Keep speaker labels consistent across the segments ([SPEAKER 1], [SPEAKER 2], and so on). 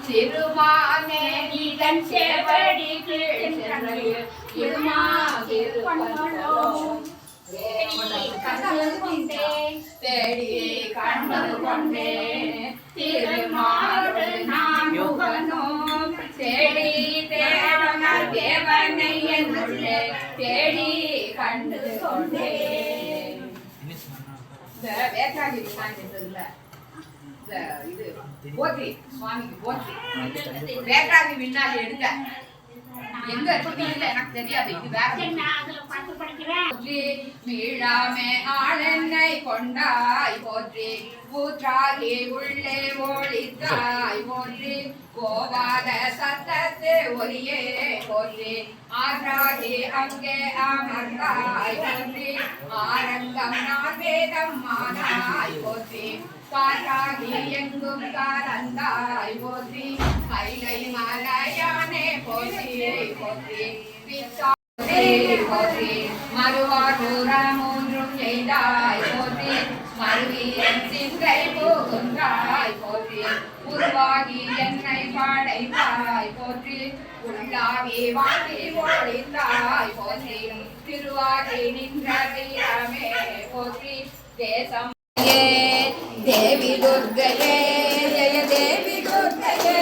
[SPEAKER 1] திருமானே இதன் சேவடி தேடி கண்டு கொண்டே திருமாறு நான் முகனும் தேடி தேவன தேவனை என்னுள்ளே தேடி கண்டு கொண்டே. வேட்டாளி இது போற்றி சுவாமிக்கு போற்றி வேட்டாளி விண்ணாலி எடுக்க எங்க இருக்குன்னு எனக்கு தெரியாது. இது வேற வீழாமே ஆளென்னை கொண்டாய் போற்றி ஊற்றாகி உள்ளே ஒழித்தாய் போற்றி கோவாத சத்தத்து ஒலியே போற்றி ஆற்றாகி அங்கே அமர்ந்தாய் போற்றி ஆரங்கம் நான் வேதம் மானாய் போற்றி காற்றாகி எங்கும் கலந்தாய் போற்றி கைலை மலையானே போற்றி போற்றி போற்றி மறுவாரூர மூன்றும் செய்தாய் போற்றி மறுவீரன் சிந்தை போகின்றாய் போற்றி உருவாகி என்னை படைத்தாய் போற்றி உள்ளாகி வாங்கி ஒழித்தாய் போற்றி திருவாகி நின்ற வீரமே போற்றி தேசம் தேவி துர்கையே ஜெய தேவி துர்கையே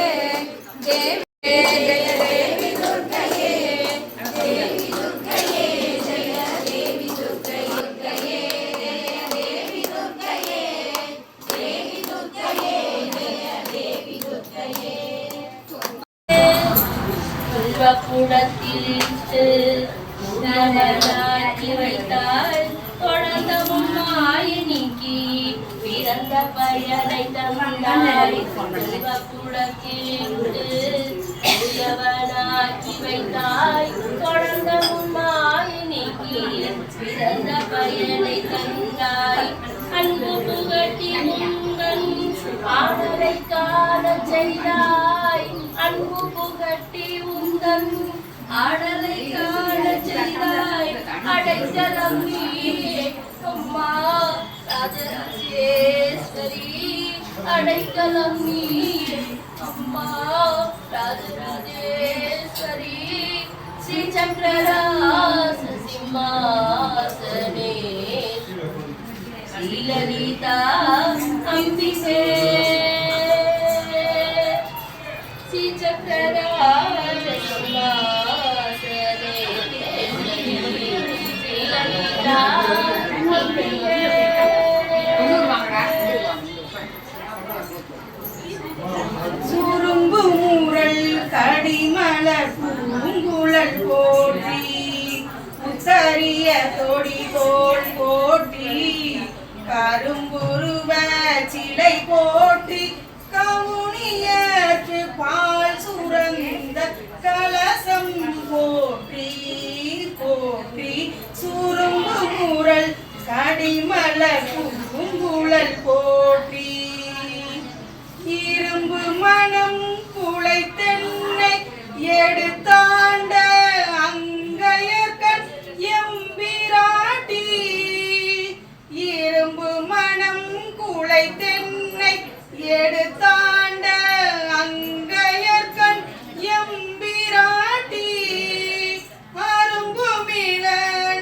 [SPEAKER 1] தேவி ஜெய தேவி துர்கையே தேவி துர்கையே ஜெய தேவி துர்கையே ஜெய தேவி துர்கையே தேவி துர்கையே ஜெய தேவி துர்கையே. செல்வக்குடத்தில் உணவனாக்கி வைத்தாய் தொடர்ந்தமும் மாயினிக்கு பிறந்த பயனை தந்தாய். செல்வக்குடத்தில் உயவனாக்கி வைத்தாய் தொடர்ந்தமும் மாயினிக்கு பிறந்த பயனை தந்தாய். அன்பு புகட்டி உங்கள் ஆடலை காண செய்தாய். அன்பு புகட்டி உங்கள் ஆடலை காண செய்தாய். அடைக்கலம் நீயே அம்மா ராஜராஜேஸ்வரி அடைக்கலம் நீயே அம்மா ராஜராஜேஸ்வரி ஸ்ரீ சக்கரராச சிம்மாசனே ஸ்ரீலலிதா அம்பிகே ஸ்ரீ சக்கரராச சிம்மாசனே ஸ்ரீலலிதா அம்பிகே.
[SPEAKER 2] சுரும்பு மூரல் கடிமலர் பூங்குழல் போற்றி உத்தரிய தொடி தோல் போற்றி கரும்புருவ சிலை போற்றி கவுனியற்று பால் சுரந்த கலசம் போற்றி போற்றி. சுரும்பு மூரல் கடிமலர் பூங்குழல் போற்றி இரும்பு மனம் குளைத்தென்னை எடுத்தாண்ட அங்கையர்கண் எம்பிராட்டி இரும்பு மனம் குளைத்தென்னை எடுத்தாண்ட அங்கையர்கண் எம்பிராட்டி அரும்புமிழ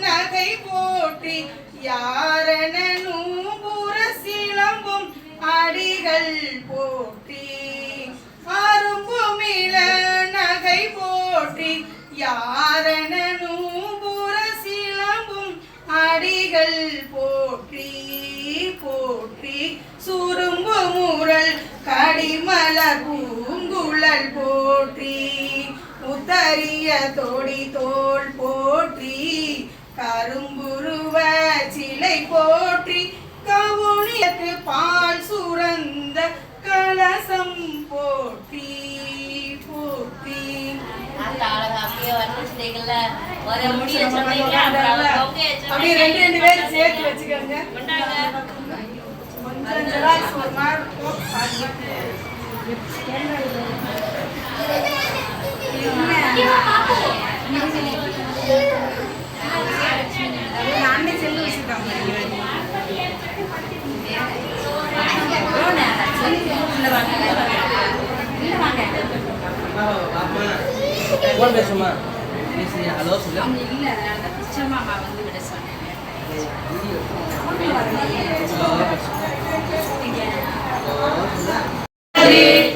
[SPEAKER 2] நகை போற்றி யாரனும் புறசிலம்பும் அடிகள் போற்றி அரும்புமிழ நகை போற்றி யாரனும் புறசிலம்பும் அடிகள் போற்றி போற்றி. சுரும்பு முரல் கடிமலர் பூங்குழல் போற்றி உத்தரிய தொடி தோல் போற்றி கரும்புருவ சிலை போற்றி கவுனியத்து பால் சுரந்த கலசம் போற்றி போற்றி. அப்படியே ரெண்டு பேரும் சேர்த்து வச்சுக்கோங்க. நானே செல்லு வச்சுருக்காங்க.
[SPEAKER 3] ஃபோன் பேசுமா பேசி ஹலோ சொல்லு
[SPEAKER 4] இல்ல அந்த கிருஷ்ண மாமா வந்து விட சொன்னேன்
[SPEAKER 3] ஹலோ